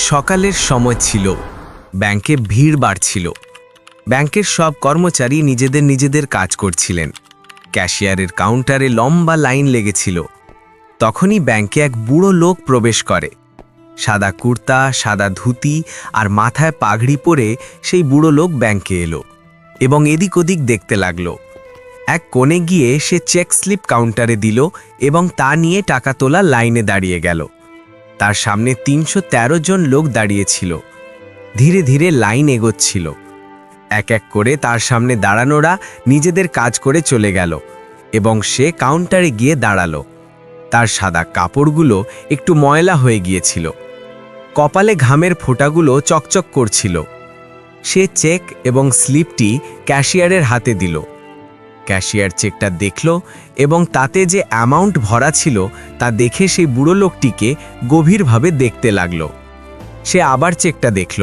সকালের সময় ছিল। ব্যাংকে ভিড় বাড়ছিল। ব্যাংকের সব কর্মচারী নিজেদের কাজ করছিলেন। ক্যাশিয়ারের কাউন্টারে লম্বা লাইন লেগেছিল। তখনই ব্যাংকে এক বুড়ো লোক প্রবেশ করে। সাদা কুর্তা, সাদা ধুতি আর মাথায় পাগড়ি পরে সেই বুড়ো লোক ব্যাংকে এলো এবং এদিক ওদিক দেখতে লাগলো। এক কোণে গিয়ে সে চেক স্লিপ কাউন্টারে দিল এবং তা নিয়ে টাকা তোলা লাইনে দাঁড়িয়ে গেল। তার সামনে ৩১৩ জন লোক দাঁড়িয়েছিল। ধীরে ধীরে লাইন এগোচ্ছিল। এক এক করে তার সামনে দাঁড়ানোরা নিজেদের কাজ করে চলে গেল এবং সে কাউন্টারে গিয়ে দাঁড়ালো। তার সাদা কাপড়গুলো একটু ময়লা হয়ে গিয়েছিল। কপালে ঘামের ফোঁটাগুলো চকচক করছিল। সে চেক এবং স্লিপটি ক্যাশিয়ারের হাতে দিল। ক্যাশিয়ার চেকটা দেখল এবং তাতে যে অ্যামাউন্ট ভরা ছিল তা দেখে সেই বুড়ো লোকটিকে গভীরভাবে দেখতে লাগল। সে আবার চেকটা দেখল।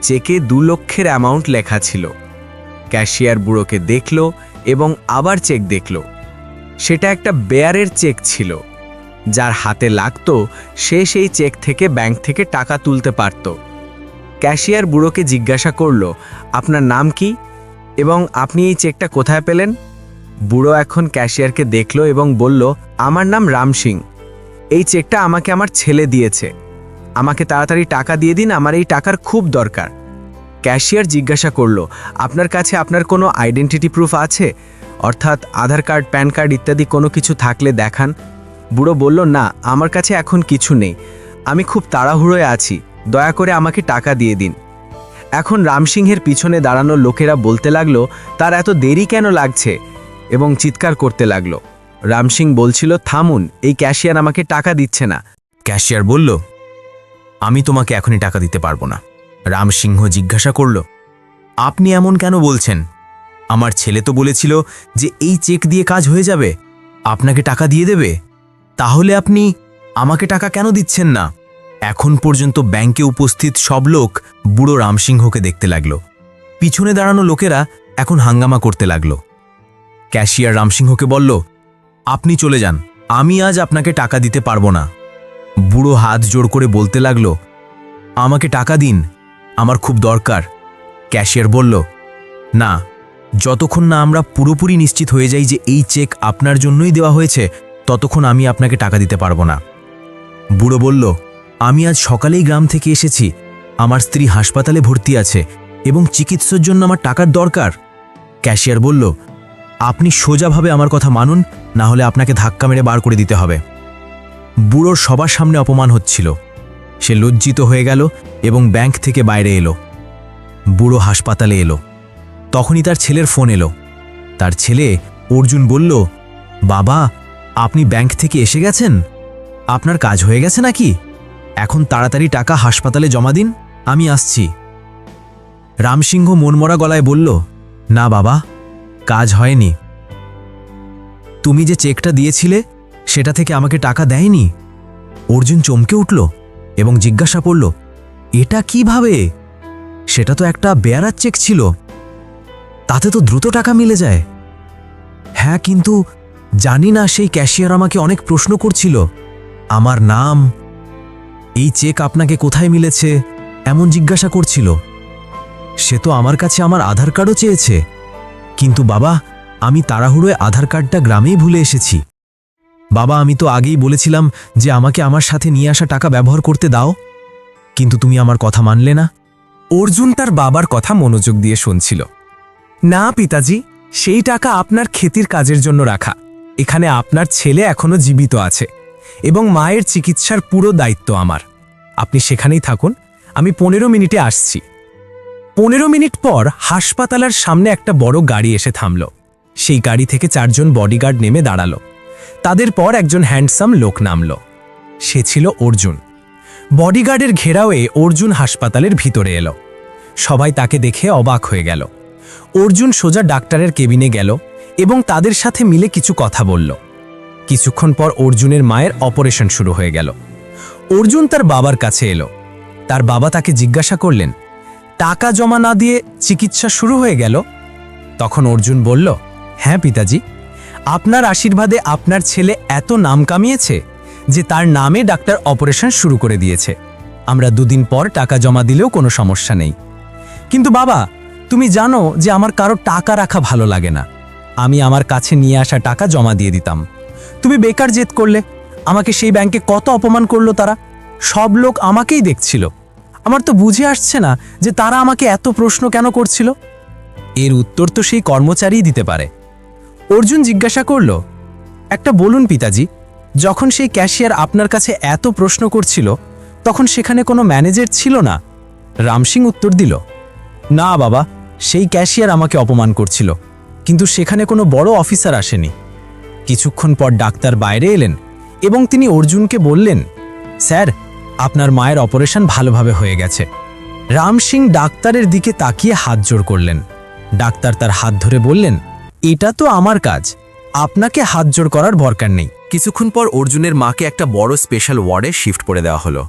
চেকে ২ লক্ষের অ্যামাউন্ট লেখা ছিল। ক্যাশিয়ার বুড়োকে দেখল এবং আবার চেক দেখল। সেটা একটা বেয়ারের চেক ছিল। যার হাতে লাগতো সে সেই চেক থেকে ব্যাংক থেকে টাকা তুলতে পারত। ক্যাশিয়ার বুড়োকে জিজ্ঞাসা করল, আপনার নাম কি এবং আপনি এই চেকটা কোথায় পেলেন? বুড়ো এখন ক্যাশিয়ারকে দেখল এবং বলল, আমার নাম রাম সিং। এই চেকটা আমাকে আমার ছেলে দিয়েছে। আমাকে তাড়াতাড়ি টাকা দিয়ে দিন, আমার এই টাকার খুব দরকার। ক্যাশিয়ার জিজ্ঞাসা করল, আপনার কাছে আপনার কোনো আইডেন্টিটি প্রুফ আছে, অর্থাৎ আধার কার্ড, প্যান কার্ড ইত্যাদি কোনো কিছু থাকলে দেখান। বুড়ো বলল, না, আমার কাছে এখন কিছু নেই। আমি খুব তাড়াহুড়োয় আছি, দয়া করে আমাকে টাকা দিয়ে দিন। এখন রামসিংহের পিছনে দাঁড়ানো লোকেরা বলতে লাগলো, তার এত দেরি কেন লাগছে, এবং চিৎকার করতে লাগলো। রামসিং বলছিল, থামুন, এই ক্যাশিয়ার আমাকে টাকা দিচ্ছে না। ক্যাশিয়ার বলল, আমি তোমাকে এখনই টাকা দিতে পারবো না। রামসিংহ জিজ্ঞাসা করল, আপনি এমন কেন বলছেন? আমার ছেলে তো বলেছিল যে এই চেক দিয়ে কাজ হয়ে যাবে, আপনাকে টাকা দিয়ে দেবে। তাহলে আপনি আমাকে টাকা কেন দিচ্ছেন না? এখন পর্যন্ত ব্যাংকে উপস্থিত সব লোক বুড়ো রামসিংহকে দেখতে লাগল। পিছনে দাঁড়ানো লোকেরা এখন হাঙ্গামা করতে লাগল। ক্যাশিয়ার রামসিংহকে বলল, আপনি চলে যান, আমি আজ আপনাকে টাকা দিতে পারবো না। বুড়ো হাত জোড় করে বলতে লাগল, আমাকে টাকা দিন, আমার খুব দরকার। ক্যাশিয়ার বলল, না, যতক্ষণ না আমরা পুরোপুরি নিশ্চিত হয়ে যাই যে এই চেক আপনার জন্যই দেওয়া হয়েছে, ততক্ষণ আমি আপনাকে টাকা দিতে পারবো না। বুড়ো বলল, আমি আজ সকালেই গ্রাম থেকে এসেছি, আমার স্ত্রী হাসপাতালে ভর্তি আছে এবং চিকিৎসার জন্য আমার টাকার দরকার। ক্যাশিয়ার বলল, আপনি সোজাভাবে আমার কথা মানুন, না হলে আপনাকে ধাক্কা মেরে বার করে দিতে হবে। বুড়োর সবার সামনে অপমান হচ্ছিল। সে লজ্জিত হয়ে গেল এবং ব্যাংক থেকে বাইরে এলো। বুড়ো হাসপাতালে এলো। তখনই তার ছেলের ফোন এলো। তার ছেলে অর্জুন বলল, বাবা, আপনি ব্যাংক থেকে এসে গেছেন? আপনার কাজ হয়ে গেছে নাকি? এখন তাড়াতাড়ি টাকা হাসপাতালে জমা দিন, আমি আসছি। রামসিংহ মনমরা গলায় বলল, না বাবা, কাজ হয়নি। তুমি যে চেকটা দিয়েছিলে সেটা থেকে আমাকে টাকা দেয়নি। অর্জুন চমকে উঠল এবং জিজ্ঞাসা করল, এটা কিভাবে? সেটা তো একটা বেয়ারার চেক ছিল, তাতে তো দ্রুত টাকা মিলে যায়। হ্যাঁ, কিন্তু জানি না, সেই ক্যাশিয়ার আমাকে অনেক প্রশ্ন করছিল, আমার নাম, এই চেক আপনাকে কোথায় মিলেছে এমন জিজ্ঞাসা করছিল। সে তো আমার কাছে আমার আধার কার্ডও চেয়েছে, কিন্তু বাবা, আমি তাড়াহুড়োয় আধার কার্ডটা গ্রামেই ভুলে এসেছি। বাবা, আমি তো আগেই বলেছিলাম যে আমাকে আমার সাথে নিয়ে আসা টাকা ব্যবহার করতে দাও, কিন্তু তুমি আমার কথা মানলে না। অর্জুন তার বাবার কথা মনোযোগ দিয়ে শুনছিল। না পিতাজি, সেই টাকা আপনার খেতির কাজের জন্য রাখা। এখানে আপনার ছেলে এখনো জীবিত আছে এবং মায়ের চিকিৎসার পুরো দায়িত্ব আমার। আপনি সেখানেই থাকুন, আমি ১৫ মিনিটে আসছি। ১৫ মিনিট পর হাসপাতালের সামনে একটা বড় গাড়ি এসে থামল। সেই গাড়ি থেকে ৪ জন বডিগার্ড নেমে দাঁড়ালো। তাদের পর একজন হ্যান্ডসাম লোক নামল। সে ছিল অর্জুন। বডিগার্ডের ঘেরাওয়ে অর্জুন হাসপাতালের ভিতরে এলো। সবাই তাকে দেখে অবাক হয়ে গেল। অর্জুন সোজা ডাক্তারের কেবিনে গেল এবং তাদের সাথে মিলে কিছু কথা বলল। কিছুক্ষণ পর অর্জুনের মায়ের অপারেশন শুরু হয়ে গেল। অর্জুন তার বাবার কাছে এলো। তার বাবা তাকে জিজ্ঞাসা করলেন, টাকা জমা না দিয়ে চিকিৎসা শুরু হয়ে গেল? তখন অর্জুন বলল, হ্যাঁ পিতাজি, আপনার আশীর্বাদে আপনার ছেলে এত নাম কামিয়েছে যে তার নামে ডাক্তার অপারেশন শুরু করে দিয়েছে। আমরা 2 দিন পর টাকা জমা দিলেও কোনো সমস্যা নেই। কিন্তু বাবা, তুমি জানো যে আমার কারো টাকা রাখা ভালো লাগে না। আমি আমার কাছে নিয়ে আসা টাকা জমা দিয়ে দিতাম। তুমি বেকার জেদ করলে। আমাকে সেই ব্যাংকে কত অপমান করলো তারা। সব লোক আমাকেই দেখছিল। আমার তো বুঝে আসছে না যে তারা আমাকে এত প্রশ্ন কেন করছিল। এর উত্তর তো সেই কর্মচারীই দিতে পারে। অর্জুন জিজ্ঞাসা করল, একটা বলুন পিতাজি, যখন সেই ক্যাশিয়ার আপনার কাছে এত প্রশ্ন করছিল তখন সেখানে কোনো ম্যানেজার ছিল না? রামসিং উত্তর দিল, না বাবা, সেই ক্যাশিয়ার আমাকে অপমান করছিল, কিন্তু সেখানে কোনো বড় অফিসার আসেনি। কিছুক্ষণ পর ডাক্তার বাইরে এলেন এবং তিনি অর্জুনকে বললেন, স্যার, আপনার মায়ের অপারেশন ভালোভাবে হয়ে গেছে। রাম সিং ডাক্তারের দিকে তাকিয়ে হাত জোড় করলেন। ডাক্তার তার হাত ধরে বললেন, এটা তো আমার কাজ, আপনাকে হাত জোড় করার দরকার নেই। কিছুক্ষণ পর অর্জুনের মাকে একটা বড় স্পেশাল ওয়ার্ডে শিফট করে দেওয়া হলো।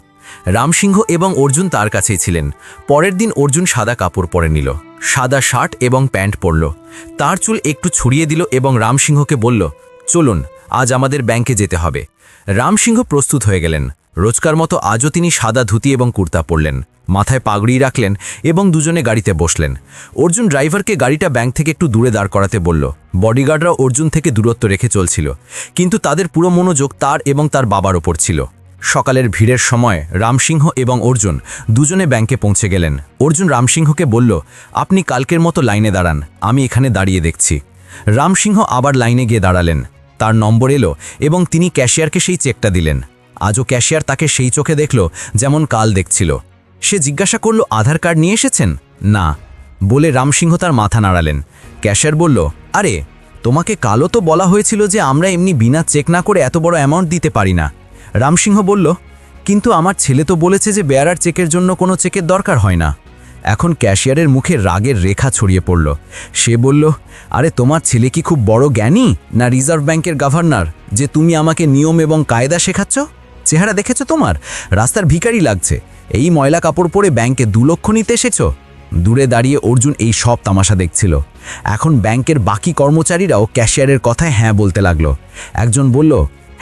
রামসিংহ এবং অর্জুন তার কাছেই ছিলেন। পরের দিন অর্জুন সাদা কাপড় পরে নিল, সাদা শার্ট এবং প্যান্ট পরল, তার চুল একটু ছড়িয়ে দিল এবং রামসিংহকে বলল, চলুন, আজ আমাদের ব্যাংকে যেতে হবে। রামসিংহ প্রস্তুত হয়ে গেলেন। রোজকার মতো আজও তিনি সাদা ধুতি এবং কুর্তা পরলেন, মাথায় পাগড়ি রাখলেন এবং দুজনে গাড়িতে বসলেন। অর্জুন ড্রাইভারকে গাড়িটা ব্যাংক থেকে একটু দূরে দাঁড় করাতে বলল। বডিগার্ডরা অর্জুন থেকে দূরত্ব রেখে চলছিল, কিন্তু তাদের পুরো মনোযোগ তার এবং তার বাবার ওপর ছিল। সকালের ভিড়ের সময় রামসিংহ এবং অর্জুন দুজনে ব্যাংকে পৌঁছে গেলেন। অর্জুন রামসিংহকে বলল, আপনি কালকের মতো লাইনে দাঁড়ান, আমি এখানে দাঁড়িয়ে দেখছি। রামসিংহ আবার লাইনে গিয়ে দাঁড়ালেন। তার নম্বর এলো এবং তিনি ক্যাশিয়ারকে সেই চেকটা দিলেন। আজও ক্যাশিয়ার তাকে সেই চোখে দেখল যেমন কাল দেখছিল। সে জিজ্ঞাসা করল, আধার কার্ড নিয়ে এসেছেন? না বলে রামসিংহ তার মাথা নাড়ালেন। ক্যাশিয়ার বলল, আরে, তোমাকে কালও তো বলা হয়েছিল যে আমরা এমনি বিনা চেক না করে এত বড় অ্যামাউন্ট দিতে পারি না। রামসিংহ বলল, কিন্তু আমার ছেলে তো বলেছে যে বেয়ারার চেকের জন্য কোনো চেকের দরকার হয় না। এখন ক্যাশিয়ারের মুখে রাগের রেখা ছড়িয়ে পড়ল। সে বলল, আরে, তোমার ছেলে কি খুব বড় জ্ঞানী না রিজার্ভ ব্যাংকের গভর্নর যে তুমি আমাকে নিয়ম এবং কায়দা শেখাচ্ছ? চেহারা দেখেছ তোমার? রাস্তার ভিখারি লাগছে। এই ময়লা কাপড় পরে ব্যাংকে 2 লক্ষ নিতে এসেছ? দূরে দাঁড়িয়ে অর্জুন এই সব তামাশা দেখছিল। এখন ব্যাংকের বাকি কর্মচারীরাও ক্যাশিয়ারের কথায় হ্যাঁ বলতে লাগলো। একজন বলল,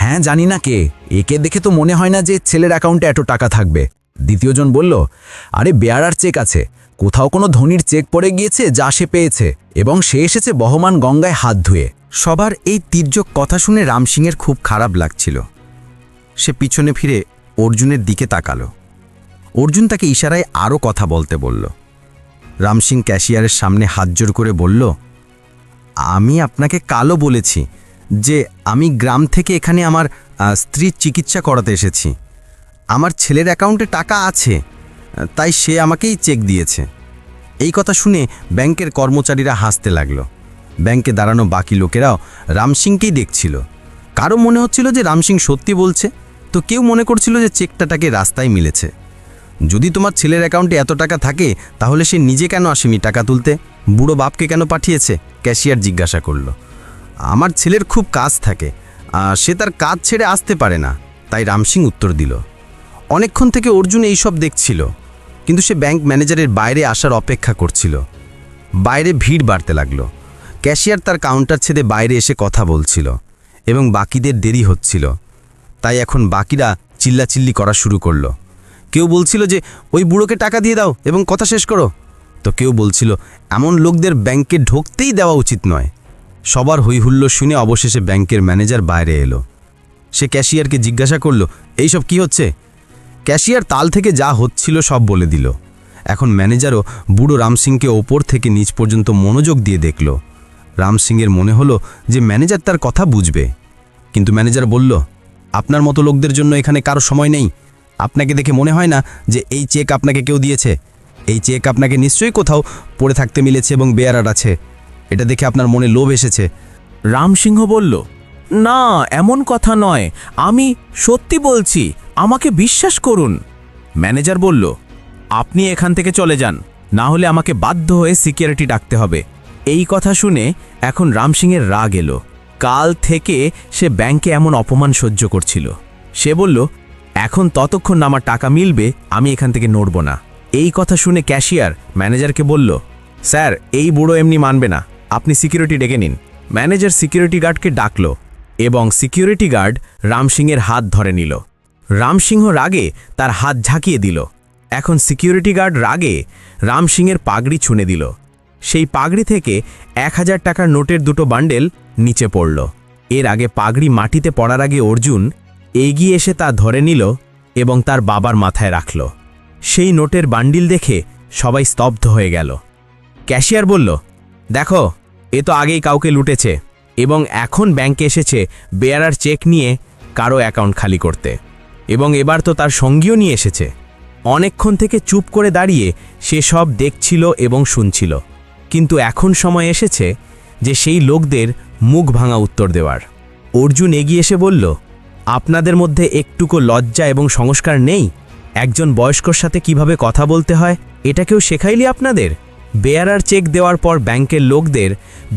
হ্যাঁ, জানি না কে, একে দেখে তো মনে হয় না যে ছেলের অ্যাকাউন্টে এত টাকা থাকবে। দ্বিতীয়জন বলল, আরে, বেয়ারার চেক আছে, কোথাও কোনো ধনীর চেক পড়ে গিয়েছে যা সে পেয়েছে, এবং সে এসেছে বহমান গঙ্গায় হাত ধুয়ে। সবার এই তির্যক কথা শুনে রামসিংয়ের খুব খারাপ লাগছিল। সে পিছনে ফিরে অর্জুনের দিকে তাকালো। অর্জুন তাকে ইশারায় আরও কথা বলতে বলল। রামসিং ক্যাশিয়ারের সামনে হাত জোড় করে বলল, আমি আপনাকে কালও বলেছি যে আমি গ্রাম থেকে এখানে আমার স্ত্রীর চিকিৎসা করাতে এসেছি। আমার ছেলের অ্যাকাউন্টে টাকা আছে, তাই সে আমাকেই চেক দিয়েছে। এই কথা শুনে ব্যাংকের কর্মচারীরা হাসতে লাগলো। ব্যাংকে দাঁড়ানো বাকি লোকেরাও রামসিংকেই দেখছিল। কারো মনে হচ্ছিল যে রামসিং সত্যি বলছে, তো কেউ মনে করছিল যে চেকটা তাকে রাস্তায় মিলেছে। যদি তোমার ছেলের অ্যাকাউন্টে এত টাকা থাকে তাহলে সে নিজে কেন আসেনি টাকা তুলতে? বুড়ো বাপকে কেন পাঠিয়েছে? ক্যাশিয়ার জিজ্ঞাসা করল। আমার ছেলের খুব কাজ থাকে, সে তার কাজ ছেড়ে আসতে পারে না, তাই রামসিং উত্তর দিল। অনেকক্ষণ থেকে অর্জুন এইসব দেখছিল, কিন্তু সে ব্যাংক ম্যানেজারের বাইরে আসার অপেক্ষা করছিল। বাইরে ভিড় বাড়তে লাগলো। ক্যাশিয়ার তার কাউন্টার ছেড়ে বাইরে এসে কথা বলছিল এবং বাকিদের দেরি হচ্ছিল, তাই এখন বাকিরা চিল্লাচিল্লি করা শুরু করলো। কেউ বলছিল যে ওই বুড়োকে টাকা দিয়ে দাও এবং কথা শেষ করো, তো কেউ বলছিল এমন লোকদের ব্যাংকে ঢুকতেই দেওয়া উচিত নয়। সবার হৈহুল্লোড় শুনে অবশেষে ব্যাংকের ম্যানেজার বাইরে এলো। সে ক্যাশিয়ারকে জিজ্ঞাসা করল, এইসব কি হচ্ছে? ক্যাশিয়ার তাল থেকে যা হচ্ছিল সব বলে দিল। এখন ম্যানেজারও বুড়ো রামসিংকে ওপর থেকে নিচ পর্যন্ত মনোযোগ দিয়ে দেখল। রামসিংয়ের মনে হলো যে ম্যানেজার তার কথা বুঝবে, কিন্তু ম্যানেজার বলল, আপনার মতো লোকদের জন্য এখানে কারো সময় নেই। আপনাকে দেখে মনে হয় না যে এই চেক আপনাকে কেউ দিয়েছে। এই চেক আপনাকে নিশ্চয়ই কোথাও পড়ে থাকতে মিলেছে এবং বেয়ারার আছে। এটা দেখে আপনার মনে লোভ এসেছে। রামসিংহ বলল, না, এমন কথা নয়, আমি সত্যি বলছি, আমাকে বিশ্বাস করুন। ম্যানেজার বলল, আপনি এখান থেকে চলে যান, না হলে আমাকে বাধ্য হয়ে সিকিউরিটি ডাকতে হবে। এই কথা শুনে এখন রামসিংয়ের রাগ এলো। কাল থেকে সে ব্যাংকে এমন অপমান সহ্য করছিল। সে বলল, এখন ততক্ষণ আমার টাকা মিলবে আমি এখান থেকে নড়ব না। এই কথা শুনে ক্যাশিয়ার ম্যানেজারকে বলল, স্যার, এই বুড়ো এমনি মানবে না, আপনি সিকিউরিটি ডেকে নিন। ম্যানেজার সিকিউরিটি গার্ডকে ডাকল এবং সিকিউরিটি গার্ড রামসিংয়ের হাত ধরে নিল। রামসিংহ রাগে তার হাত ঝাঁকিয়ে দিল। এখন সিকিউরিটি গার্ড রাগে রামসিংহের পাগড়ি ছুঁড়ে দিল। সেই পাগড়ি থেকে 1000 টাকার নোটের দুটো বান্ডেল নিচে পড়ল। এর আগে পাগড়ি মাটিতে পড়ার আগে অর্জুন এগিয়ে এসে তা ধরে নিল এবং তার বাবার মাথায় রাখল। সেই নোটের বান্ডিল দেখে সবাই স্তব্ধ হয়ে গেল। ক্যাশিয়ার বলল, দেখো, এ তো আগেই কাউকে লুটেছে এবং এখন ব্যাংকে এসেছে বেয়ারার চেক নিয়ে কারো অ্যাকাউন্ট খালি করতে, এবং এবার তো তার সঙ্গীও নিয়ে এসেছে। অনেকক্ষণ থেকে চুপ করে দাঁড়িয়ে সে সব দেখছিল এবং শুনছিল, কিন্তু এখন সময় এসেছে যে সেই লোকদের মুখ ভাঙা উত্তর দেওয়ার। অর্জুন এগিয়ে এসে বলল, আপনাদের মধ্যে একটুকু লজ্জা এবং সংস্কার নেই? একজন বয়স্কর সাথে কিভাবে কথা বলতে হয় এটা কেউ শেখাইলি আপনাদের? বেয়ারার চেক দেওয়ার পর ব্যাংকের লোকদের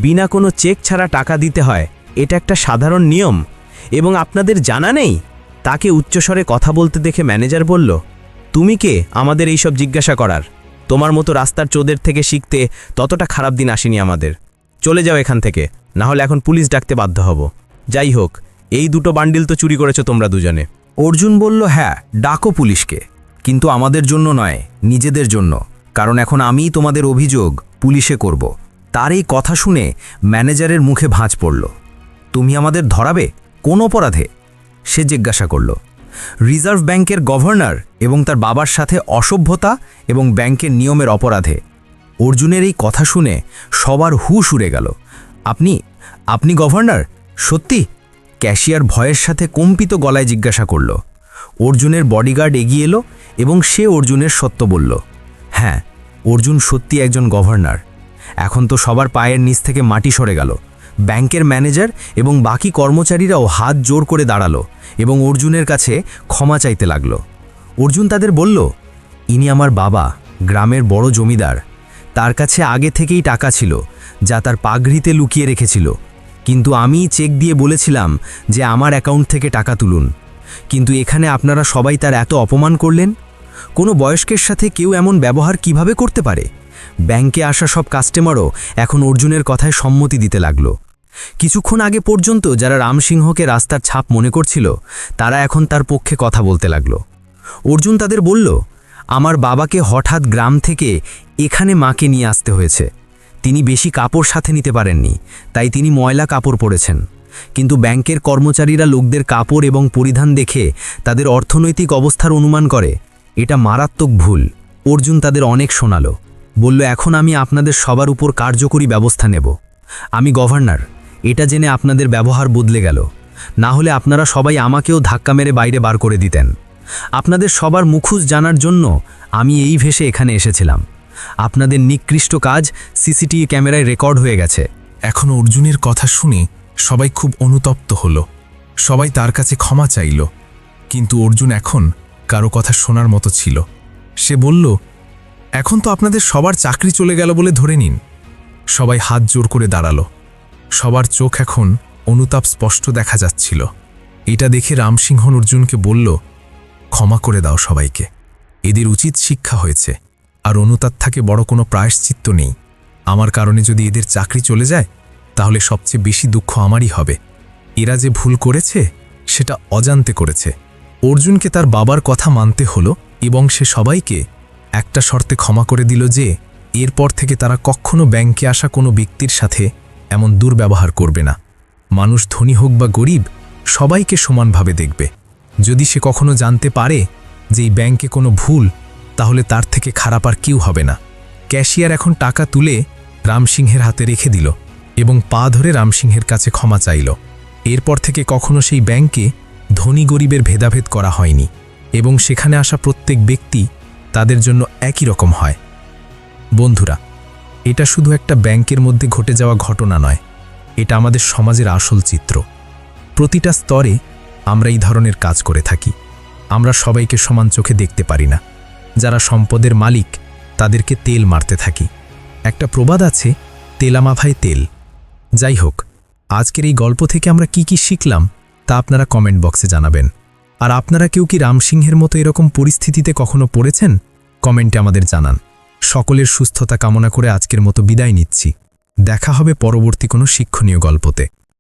বিনা কোনো চেক ছাড়া টাকা দিতে হয়, এটা একটা সাধারণ নিয়ম, এবং আপনাদের জানা নেই? তাকে উচ্চস্বরে কথা বলতে দেখে ম্যানেজার বলল, তুমি কে আমাদের এইসব জিজ্ঞাসা করার? তোমার মতো রাস্তার চোদের থেকে শিখতে ততটা খারাপ দিন আসেনি আমাদের। চলে যাও এখান থেকে, না হলে এখন পুলিশ ডাকতে বাধ্য হব। যাই হোক, এই দুটো বান্ডিল তো চুরি করেছো তোমরা দুজনে। অর্জুন বলল, হ্যাঁ, ডাকো পুলিশকে, কিন্তু আমাদের জন্য নয়, নিজেদের জন্য, কারণ এখন আমিই তোমাদের অভিযোগ পুলিশে করব। তার এই কথা শুনে ম্যানেজারের মুখে ভাঁজ পড়ল। তুমি আমাদের ধরাবে কোন অপরাধে? সে জিজ্ঞাসা করল। রিজার্ভ ব্যাংকের গভর্নর এবং তার বাবার সাথে অসভ্যতা এবং ব্যাংকের নিয়মের অপরাধে। অর্জুনের এই কথা শুনে সবার হুঁশ উড়ে গেল। আপনি গভর্নর? সত্যি? ক্যাশিয়ার ভয়ের সাথে কম্পিত গলায় জিজ্ঞাসা করল। অর্জুনের বডিগার্ড এগিয়ে এলো এবং সে অর্জুনের সত্য বলল। হ্যাঁ, অর্জুন সত্যি একজন গভর্নর। এখন তো সবার পায়ের নিচ থেকে মাটি সরে গেল। ব্যাংকের ম্যানেজার এবং বাকি কর্মচারীরাও হাত জোর করে দাঁড়ালো এবং অর্জুনের কাছে ক্ষমা চাইতে লাগল। অর্জুন তাদের বলল, ইনি আমার বাবা, গ্রামের বড় জমিদার। তার কাছে আগে থেকেই টাকা ছিল যা তার পাগড়িতে লুকিয়ে রেখেছিল, কিন্তু আমি চেক দিয়ে বলেছিলাম যে আমার অ্যাকাউন্ট থেকে টাকা তুলুন। কিন্তু এখানে আপনারা সবাই তার এত অপমান করলেন। কোনো বয়স্কের সাথে কেউ এমন ব্যবহার কিভাবে করতে পারে? ব্যাংকে আসা সব কাস্টমারও এখন অর্জুনের কথায় সম্মতি দিতে লাগলো। কিছুক্ষণ আগে পর্যন্ত যারা রামসিংহকে রাস্তার ছাপ মনে করছিল, তারা এখন তার পক্ষে কথা বলতে লাগলো। অর্জুন তাদের বলল, আমার বাবাকে হঠাৎ গ্রাম থেকে এখানে মাকে নিয়ে আসতে হয়েছে। তিনি বেশি কাপড় সাথে নিতে পারেননি, তাই তিনি ময়লা কাপড় পরেছেন। কিন্তু ব্যাংকের কর্মচারীরা লোকদের কাপড় এবং পরিধান দেখে তাদের অর্থনৈতিক অবস্থার অনুমান করে। এটা মারাত্মক ভুল। অর্জুন তাদের অনেক শোনালো, বলল, এখন আমি আপনাদের সবার উপর কার্যকরী ব্যবস্থা নেব। আমি গভর্নর, এটা জেনে আপনাদের ব্যবহার বদলে গেল, না হলে আপনারা সবাই আমাকেও ধাক্কা মেরে বাইরে বার করে দিতেন। আপনাদের সবার মুখোশ জানার জন্য আমি এই ভেসে এখানে এসেছিলাম। আপনাদের নিকৃষ্ট কাজ সিসিটিভি ক্যামেরায় রেকর্ড হয়ে গেছে। এখন অর্জুনের কথা শুনে সবাই খুব অনুতপ্ত হল। সবাই তার কাছে ক্ষমা চাইল, কিন্তু অর্জুন এখন কারো কথা শোনার মতো ছিল। সে বলল, এখন তো আপনাদের সবার চাকরি চলে গেল বলে ধরে নিন। সবাই হাত জোর করে দাঁড়ালো। সবার চোখ এখন অনুতাপ স্পষ্ট দেখা যাচ্ছিল। এটা দেখে রামসিংহ অর্জুনকে বলল, ক্ষমা করে দাও সবাইকে, এদের উচিত শিক্ষা হয়েছে, আর অনুতাপ থাকে বড় কোনো প্রায়শ্চিত্ত নেই। আমার কারণে যদি এদের চাকরি চলে যায় তাহলে সবচেয়ে বেশি দুঃখ আমারই হবে। এরা যে ভুল করেছে সেটা অজান্তে করেছে। অর্জুনকে তার বাবার কথা মানতে হলো এবং সে সবাইকে একটা শর্তে ক্ষমা করে দিল যে এরপর থেকে তারা কখনো ব্যাংকে আসা কোনো ব্যক্তির সাথে এমন দুর্ব্যবহার করবে না। মানুষ ধনী হোক বা গরিব, সবাইকে সমানভাবে দেখবে। যদি সে কখনো জানতে পারে যে এই ব্যাংকে কোনো ভুল, তাহলে তার থেকে খারাপ আর কেউ হবে না। ক্যাশিয়ার এখন টাকা তুলে রামসিংহের হাতে রেখে দিল এবং পা ধরে রামসিংহের কাছে ক্ষমা চাইল। এরপর থেকে কখনো সেই ব্যাংকে ধনী গরিবের ভেদাভেদ করা হয়নি এবং সেখানে আসা প্রত্যেক ব্যক্তি তাদের জন্য একই রকম হয়। বন্ধুরা, এটা শুধু একটা ব্যাংকের মধ্যে ঘটে যাওয়া ঘটনা নয়, এটা আমাদের সমাজের আসল চিত্র। প্রতিটা স্তরে আমরা এই ধরনের কাজ করে থাকি। আমরা সবাইকে সমান চোখে দেখতে পারি না। যারা সম্পদের মালিক তাদেরকে তেল মারতে থাকি। একটা প্রবাদ আছে, তেলা মাথায় তেল। যাই হোক, আজকের এই গল্প থেকে আমরা কি কি শিখলাম তা আপনারা কমেন্ট বক্সে জানাবেন। আর আপনারা কেউ কি রামসিংহের মতো এরকম পরিস্থিতিতে কখনো পড়েছেন? কমেন্টে আমাদের জানান। সকলের সুস্থতা কামনা করে আজকের মতো বিদায় নিচ্ছি। দেখা হবে পরবর্তী কোনো শিক্ষণীয় গল্পতে।